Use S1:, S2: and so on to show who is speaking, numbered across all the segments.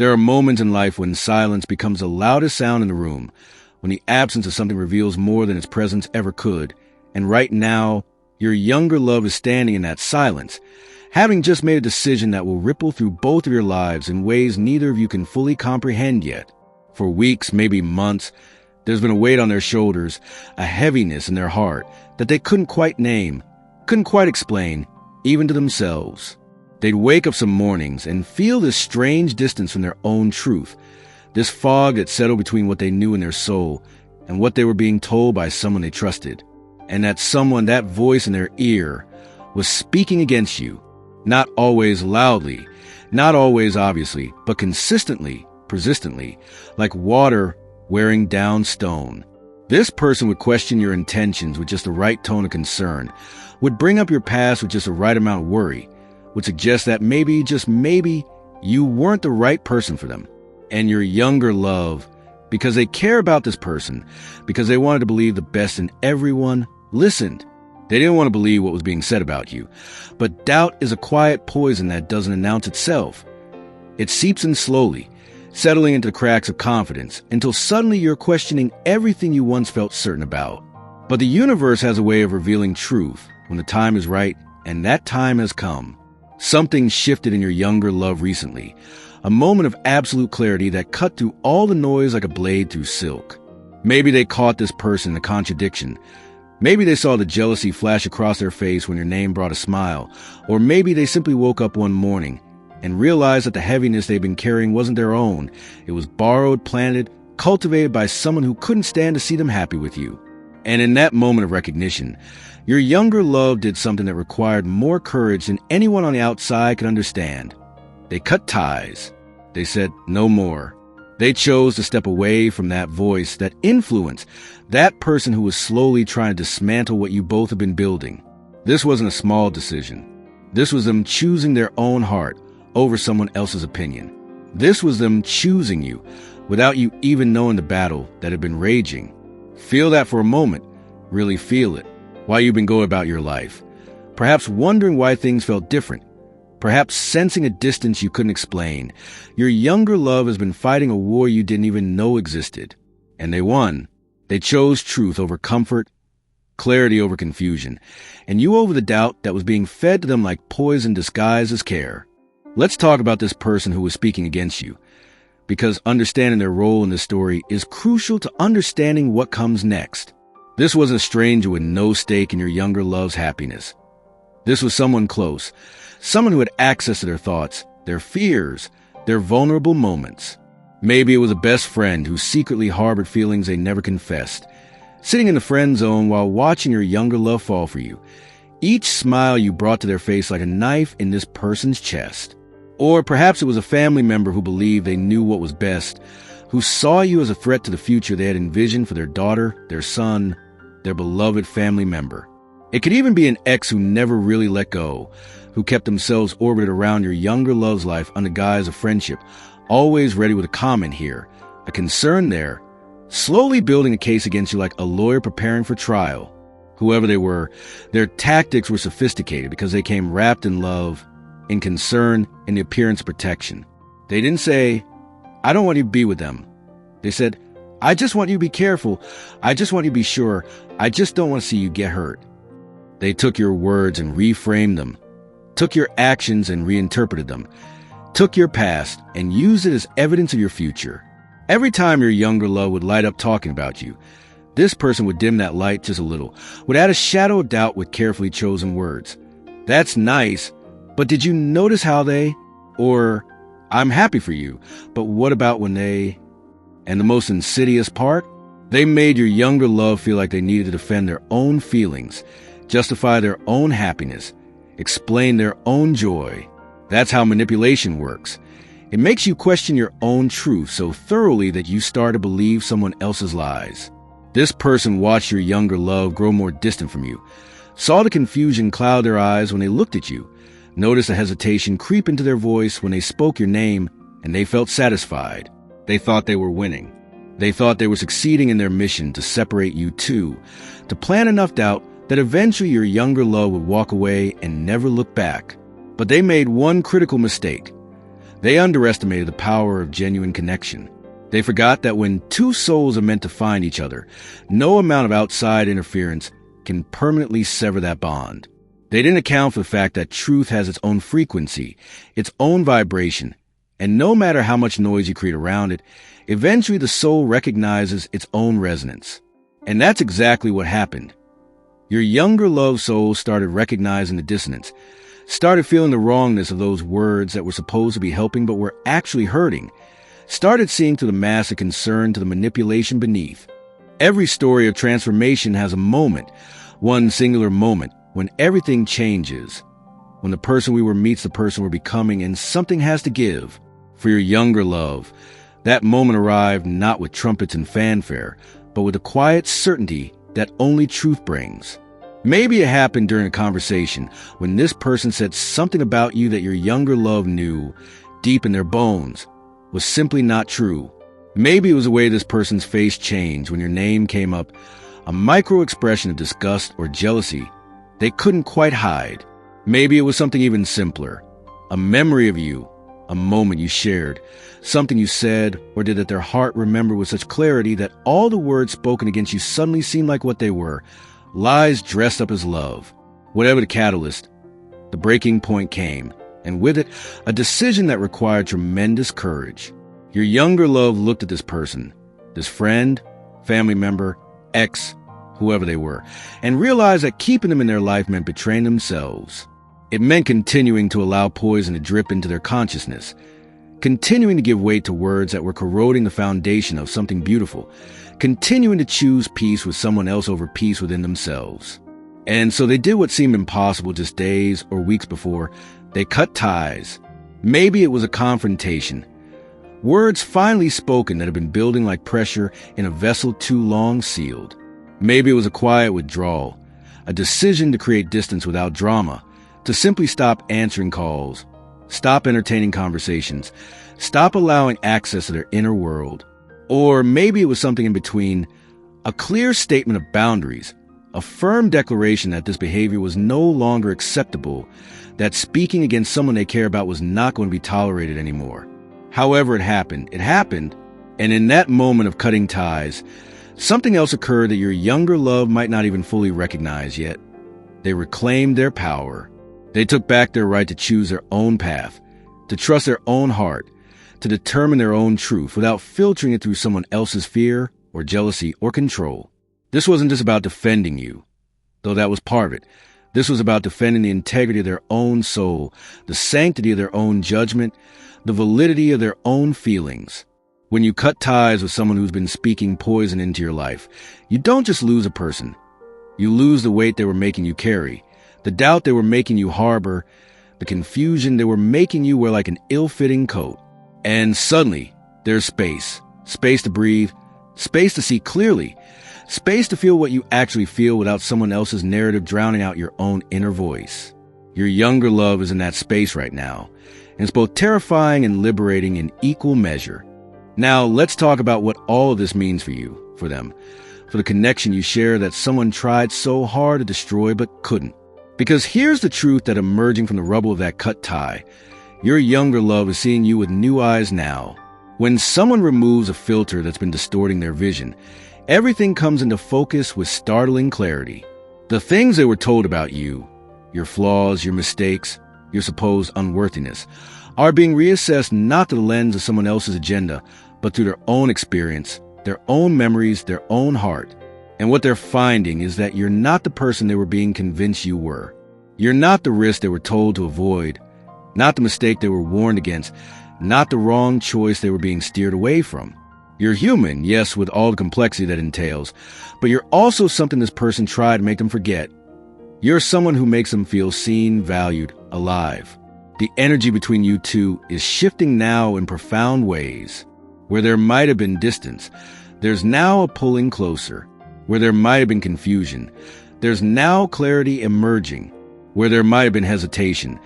S1: There are moments in life when silence becomes the loudest sound in the room, when the absence of something reveals more than its presence ever could. And right now, your younger love is standing in that silence, having just made a decision that will ripple through both of your lives in ways neither of you can fully comprehend yet. For weeks, maybe months, there's been a weight on their shoulders, a heaviness in their heart that they couldn't quite name, couldn't quite explain, even to themselves. They'd wake up some mornings and feel this strange distance from their own truth, this fog that settled between what they knew in their soul and what they were being told by someone they trusted. And that someone, that voice in their ear, was speaking against you, not always loudly, not always obviously, but consistently, persistently, like water wearing down stone. This person would question your intentions with just the right tone of concern, would bring up your past with just the right amount of worry, would suggest that maybe, just maybe, you weren't the right person for them. And your younger love, because they care about this person, because they wanted to believe the best in everyone, listened. They didn't want to believe what was being said about you. But doubt is a quiet poison that doesn't announce itself. It seeps in slowly, settling into the cracks of confidence, until suddenly you're questioning everything you once felt certain about. But the universe has a way of revealing truth when the time is right, and that time has come. Something shifted in your younger love recently, a moment of absolute clarity that cut through all the noise like a blade through silk. Maybe they caught this person in a contradiction. Maybe they saw the jealousy flash across their face when your name brought a smile. Or maybe they simply woke up one morning and realized that the heaviness they'd been carrying wasn't their own. It was borrowed, planted, cultivated by someone who couldn't stand to see them happy with you. And in that moment of recognition, your younger love did something that required more courage than anyone on the outside could understand. They cut ties. They said no more. They chose to step away from that voice, that influence, that person who was slowly trying to dismantle what you both have been building. This wasn't a small decision. This was them choosing their own heart over someone else's opinion. This was them choosing you without you even knowing the battle that had been raging. Feel that for a moment. Really feel it. While you've been going about your life. Perhaps wondering why things felt different. Perhaps sensing a distance you couldn't explain. Your younger love has been fighting a war you didn't even know existed. And they won. They chose truth over comfort, clarity over confusion, and you over the doubt that was being fed to them like poison disguised as care. Let's talk about this person who was speaking against you, because understanding their role in this story is crucial to understanding what comes next. This wasn't a stranger with no stake in your younger love's happiness. This was someone close, someone who had access to their thoughts, their fears, their vulnerable moments. Maybe it was a best friend who secretly harbored feelings they never confessed, sitting in the friend zone while watching your younger love fall for you. Each smile you brought to their face like a knife in this person's chest. Or perhaps it was a family member who believed they knew what was best, who saw you as a threat to the future they had envisioned for their daughter, their son, their beloved family member. It could even be an ex who never really let go, who kept themselves orbited around your younger love's life under guise of friendship, always ready with a comment here, a concern there, slowly building a case against you like a lawyer preparing for trial. Whoever they were, their tactics were sophisticated because they came wrapped in love, in concern, in the appearance of protection. They didn't say, I don't want you to be with them. They said, I just want you to be careful. I just want you to be sure. I just don't want to see you get hurt. They took your words and reframed them, took your actions and reinterpreted them, took your past and used it as evidence of your future. Every time your younger love would light up talking about you, this person would dim that light just a little, would add a shadow of doubt with carefully chosen words. That's nice, but did you notice how they? Or, I'm happy for you, but what about when they? And the most insidious part? They made your younger love feel like they needed to defend their own feelings, justify their own happiness, explain their own joy. That's how manipulation works. It makes you question your own truth so thoroughly that you start to believe someone else's lies. This person watched your younger love grow more distant from you, saw the confusion cloud their eyes when they looked at you, noticed the hesitation creep into their voice when they spoke your name, and they felt satisfied. They thought they were winning. They thought they were succeeding in their mission to separate you two, to plant enough doubt that eventually your younger love would walk away and never look back. But they made one critical mistake. They underestimated the power of genuine connection. They forgot that when two souls are meant to find each other, no amount of outside interference can permanently sever that bond. They didn't account for the fact that truth has its own frequency, its own vibration, and no matter how much noise you create around it, eventually the soul recognizes its own resonance. And that's exactly what happened. Your younger love soul started recognizing the dissonance, started feeling the wrongness of those words that were supposed to be helping but were actually hurting, started seeing through the mask of concern to the manipulation beneath. Every story of transformation has a moment, one singular moment, when everything changes, when the person we were meets the person we're becoming and something has to give. For your younger love, that moment arrived not with trumpets and fanfare, but with the quiet certainty that only truth brings. Maybe it happened during a conversation when this person said something about you that your younger love knew, deep in their bones, was simply not true. Maybe it was the way this person's face changed when your name came up, a micro-expression of disgust or jealousy they couldn't quite hide. Maybe it was something even simpler, a memory of you, a moment you shared, something you said or did that their heart remembered with such clarity that all the words spoken against you suddenly seemed like what they were, lies dressed up as love. Whatever the catalyst, the breaking point came, and with it, a decision that required tremendous courage. Your younger love looked at this person, this friend, family member, ex, whoever they were, and realized that keeping them in their life meant betraying themselves. It meant continuing to allow poison to drip into their consciousness, continuing to give weight to words that were corroding the foundation of something beautiful, continuing to choose peace with someone else over peace within themselves. And so they did what seemed impossible just days or weeks before. They cut ties. Maybe it was a confrontation. Words finally spoken that had been building like pressure in a vessel too long sealed. Maybe it was a quiet withdrawal, a decision to create distance without drama, to simply stop answering calls, stop entertaining conversations, stop allowing access to their inner world. Or maybe it was something in between, a clear statement of boundaries, a firm declaration that this behavior was no longer acceptable, that speaking against someone they care about was not going to be tolerated anymore. However it happened, and in that moment of cutting ties, something else occurred that your younger love might not even fully recognize yet. They reclaimed their power. They took back their right to choose their own path, to trust their own heart, to determine their own truth without filtering it through someone else's fear or jealousy or control. This wasn't just about defending you, though that was part of it. This was about defending the integrity of their own soul, the sanctity of their own judgment, the validity of their own feelings. When you cut ties with someone who's been speaking poison into your life, you don't just lose a person. You lose the weight they were making you carry, the doubt they were making you harbor, the confusion they were making you wear like an ill-fitting coat. And suddenly, there's space. Space to breathe, space to see clearly, space to feel what you actually feel without someone else's narrative drowning out your own inner voice. Your younger love is in that space right now, and it's both terrifying and liberating in equal measure. Now, let's talk about what all of this means for you, for them, for the connection you share that someone tried so hard to destroy but couldn't. Because here's the truth that emerging from the rubble of that cut tie, your younger love is seeing you with new eyes now. When someone removes a filter that's been distorting their vision, everything comes into focus with startling clarity. The things they were told about you, your flaws, your mistakes, your supposed unworthiness, are being reassessed not through the lens of someone else's agenda, but through their own experience, their own memories, their own heart. And what they're finding is that you're not the person they were being convinced you were. You're not the risk they were told to avoid, not the mistake they were warned against, not the wrong choice they were being steered away from. You're human, yes, with all the complexity that entails, but you're also something this person tried to make them forget. You're someone who makes them feel seen, valued, alive. The energy between you two is shifting now in profound ways. Where there might have been distance, there's now a pulling closer. Where there might have been confusion, there's now clarity emerging. Where there might have been hesitation,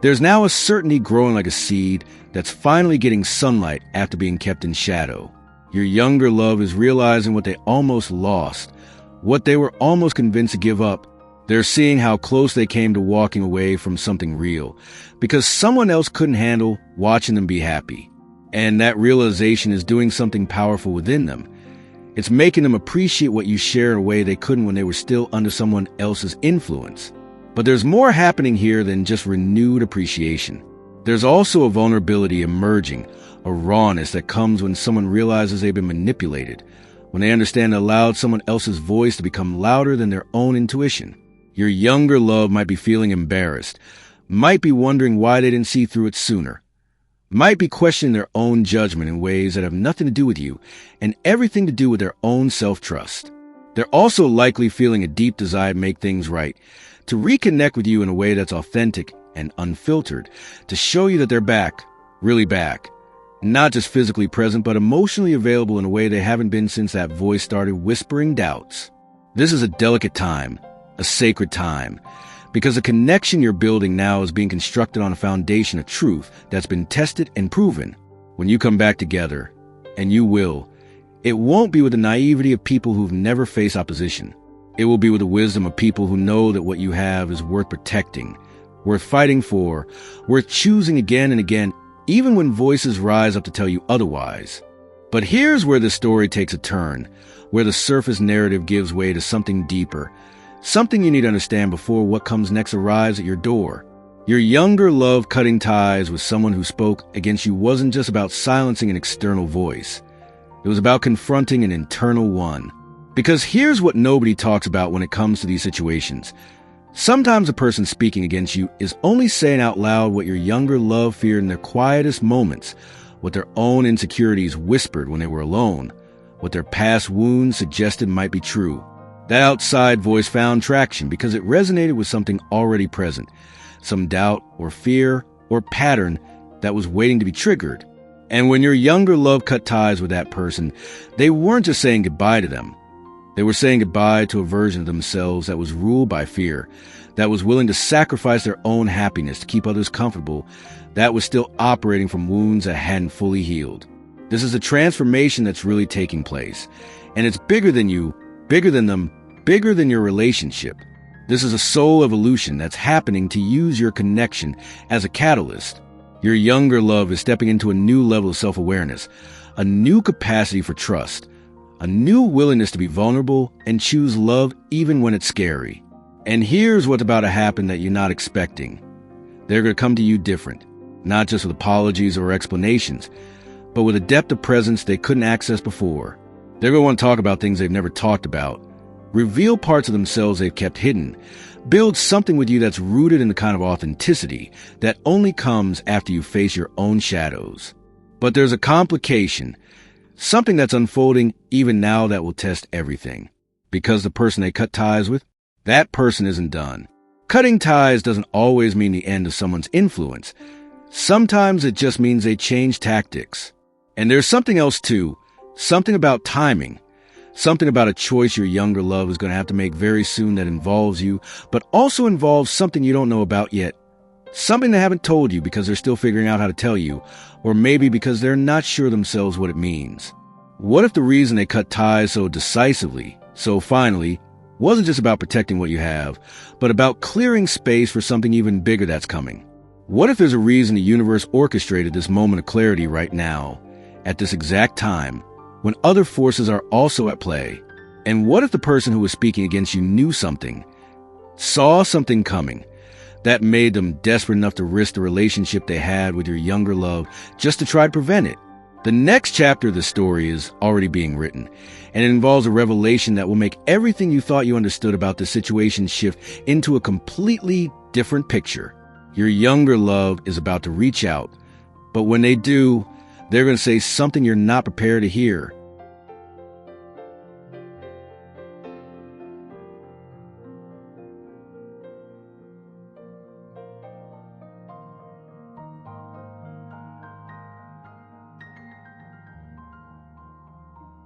S1: there's now a certainty growing like a seed that's finally getting sunlight after being kept in shadow. Your younger love is realizing what they almost lost, what they were almost convinced to give up. They're seeing how close they came to walking away from something real, because someone else couldn't handle watching them be happy. And that realization is doing something powerful within them. It's making them appreciate what you share in a way they couldn't when they were still under someone else's influence. But there's more happening here than just renewed appreciation. There's also a vulnerability emerging, a rawness that comes when someone realizes they've been manipulated, when they understand it allowed someone else's voice to become louder than their own intuition. Your younger love might be feeling embarrassed, might be wondering why they didn't see through it sooner, might be questioning their own judgment in ways that have nothing to do with you and everything to do with their own self-trust. They're also likely feeling a deep desire to make things right, to reconnect with you in a way that's authentic and unfiltered, to show you that they're back, really back, not just physically present, but emotionally available in a way they haven't been since that voice started whispering doubts. This is a delicate time, a sacred time, because the connection you're building now is being constructed on a foundation of truth that's been tested and proven. When you come back together, and you will, it won't be with the naivety of people who've never faced opposition. It will be with the wisdom of people who know that what you have is worth protecting, worth fighting for, worth choosing again and again, even when voices rise up to tell you otherwise. But here's where the story takes a turn, where the surface narrative gives way to something deeper, something you need to understand before what comes next arrives at your door. Your younger love cutting ties with someone who spoke against you wasn't just about silencing an external voice. It was about confronting an internal one. Because here's what nobody talks about when it comes to these situations. Sometimes the person speaking against you is only saying out loud what your younger love feared in their quietest moments, what their own insecurities whispered when they were alone, what their past wounds suggested might be true. That outside voice found traction because it resonated with something already present, some doubt or fear or pattern that was waiting to be triggered. And when your younger love cut ties with that person, they weren't just saying goodbye to them. They were saying goodbye to a version of themselves that was ruled by fear, that was willing to sacrifice their own happiness to keep others comfortable, that was still operating from wounds that hadn't fully healed. This is a transformation that's really taking place, and it's bigger than you, bigger than them, bigger than your relationship. This is a soul evolution that's happening to use your connection as a catalyst. Your younger love is stepping into a new level of self-awareness, a new capacity for trust, a new willingness to be vulnerable and choose love even when it's scary. And here's what's about to happen that you're not expecting. They're going to come to you different, not just with apologies or explanations, but with a depth of presence they couldn't access before. They're going to want to talk about things they've never talked about, reveal parts of themselves they've kept hidden, build something with you that's rooted in the kind of authenticity that only comes after you face your own shadows. But there's a complication, something that's unfolding even now that will test everything. Because the person they cut ties with, that person isn't done. Cutting ties doesn't always mean the end of someone's influence. Sometimes it just means they change tactics. And there's something else too, something about timing, something about a choice your younger love is going to have to make very soon that involves you, but also involves something you don't know about yet. Something they haven't told you because they're still figuring out how to tell you, or maybe because they're not sure themselves what it means. What if the reason they cut ties so decisively, so finally, wasn't just about protecting what you have, but about clearing space for something even bigger that's coming? What if there's a reason the universe orchestrated this moment of clarity right now, at this exact time, when other forces are also at play? And what if the person who was speaking against you knew something, saw something coming, that made them desperate enough to risk the relationship they had with your younger love just to try to prevent it? The next chapter of the story is already being written, and it involves a revelation that will make everything you thought you understood about the situation shift into a completely different picture. Your younger love is about to reach out, but when they do, they're going to say something you're not prepared to hear.